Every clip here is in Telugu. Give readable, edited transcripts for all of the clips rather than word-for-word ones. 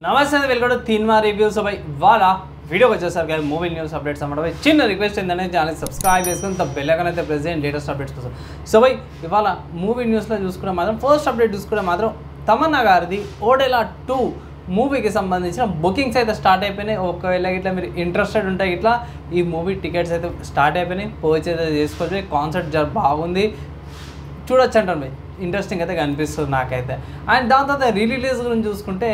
నమస్తే వెల్కమ్ టు తీన్మా రివ్యూస్ బై ఇవాళ వీడియోకి వచ్చేసరికి కానీ మూవీ న్యూస్ అప్డేట్స్ అన్నమాట చిన్న రిక్వెస్ట్ ఏంటంటే ఛానల్ సబ్స్క్రైబ్ చేసుకుని బెల్ ఐకాన్ అయితే ప్రెస్ చేయండి లేటెస్ట్ అప్డేట్స్ కోసం. సో బై ఇవాళ మూవీ న్యూస్లో చూసుకుంటే మాత్రం ఫస్ట్ అప్డేట్ చూసుకుంటే మాత్రం తమన్నా గారిది ఓడెలా 2 మూవీకి సంబంధించిన బుకింగ్స్ అయితే స్టార్ట్ అయిపోయినాయి. ఒకవేళ ఇట్లా మీరు ఇంట్రెస్టెడ్ ఉంటే ఇట్లా ఈ మూవీ టికెట్స్ అయితే స్టార్ట్ అయిపోయినాయి, పర్చేజ్ అయితే చేసుకోవచ్చు. కాన్సెప్ట్ బాగుంది, చూడొచ్చు అంటాను భయ్, ఇంట్రెస్టింగ్ అయితే కనిపిస్తుంది నాకైతే. అండ్ దాని తర్వాత రిలీజ్ గురించి చూసుకుంటే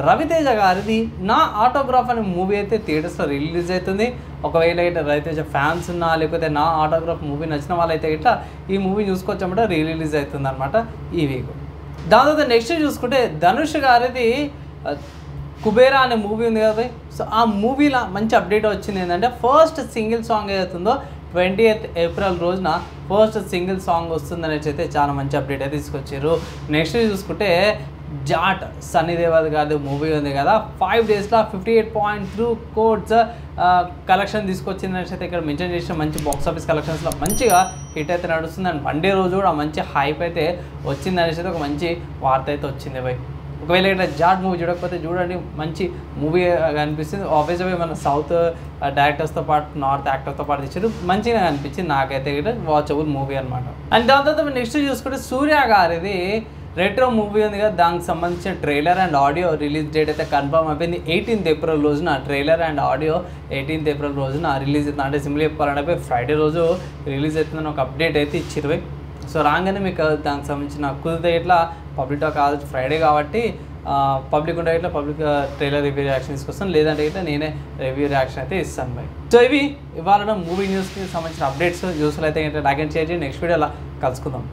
రవితేజ గారిది నా ఆటోగ్రాఫ్ అనే మూవీ అయితే థియేటర్స్లో రిలీజ్ అవుతుంది. ఒకవేళ ఇట్లా రవితేజ ఫ్యాన్స్ ఉన్నా లేకపోతే నా ఆటోగ్రాఫ్ మూవీ నచ్చిన వాళ్ళైతే ఇట్లా ఈ మూవీ చూసుకోవచ్చమాట రిలీజ్ అవుతుంది అనమాట ఈ వీక్. దాని తర్వాత నెక్స్ట్ చూసుకుంటే ధనుష్ గారిది కుబేరా అనే మూవీ ఉంది కదా. సో ఆ మూవీలో మంచి అప్డేట్ వచ్చింది ఏంటంటే ఫస్ట్ సింగిల్ సాంగ్ ఏదైతుందో 20th ఏప్రిల్ రోజున ఫస్ట్ సింగిల్ సాంగ్ వస్తుందని అయితే చాలా మంచి అప్డేట్ అయితే తీసుకొచ్చారు. నెక్స్ట్ చూసుకుంటే జాట్ సన్నీ దేవల్ గారి మూవీ ఉంది కదా, 5 డేస్లో 58.3 crores కలెక్షన్ తీసుకొచ్చిందని అయితే ఇక్కడ మెన్షన్ చేసిన మంచి బాక్స్ ఆఫీస్ కలెక్షన్స్లో మంచిగా హిట్ అయితే నడుస్తుంది. అండ్ వన్ డే రోజు కూడా మంచి హైప్ అయితే వచ్చిందనేసి అయితే ఒక మంచి వార్త అయితే వచ్చింది బై. ఒకవేళ ఇట్లా జాట్ మూవీ చూడకపోతే చూడండి, మంచి మూవీ అనిపిస్తుంది. ఆబ్వియస్గా మన సౌత్ డైరెక్టర్స్తో పాటు నార్త్ యాక్టర్స్తో పాటు తెచ్చారు, మంచిగా అనిపించింది నాకైతే ఇట్లా వాచబుల్ మూవీ అనమాట. అండ్ దాని తర్వాత నెక్స్ట్ చూసుకుంటే సూర్య గారిది రెట్రో మూవీ ఉంది కదా, దానికి సంబంధించిన trailer and audio release date అయితే కన్ఫర్మ్ అయిపోయింది. 18th ఏప్రిల్ రోజున trailer and audio 18th April రోజున రిలీజ్ అవుతుంది. అంటే సింపుల్ చెప్పాలంటే ఫ్రైడే రోజు రిలీజ్ అవుతుందని ఒక అప్డేట్ అయితే ఇచ్చారు. సో రాగానే మీకు దానికి సంబంధించిన కుదిరితే ఇట్లా పబ్లిక్ కాదు ఫ్రైడే కాబట్టి పబ్లిక్ ఉంటే ఇట్లా పబ్లిక్ ట్రైలర్ రివ్యూ రియాక్షన్ తీసుకొస్తాను, లేదంటే ఇట్లా నేనే రివ్యూ రియాక్షన్ అయితే ఇస్తాను బై. సో ఇవి ఇవాళ మూవీ న్యూస్కి సంబంధించిన అప్డేట్స్ న్యూస్లు అయితే ఇట్లా లైక్ అండ్ షేర్ చేయండి. నెక్స్ట్ వీడియోలో కలుసుకుందాం.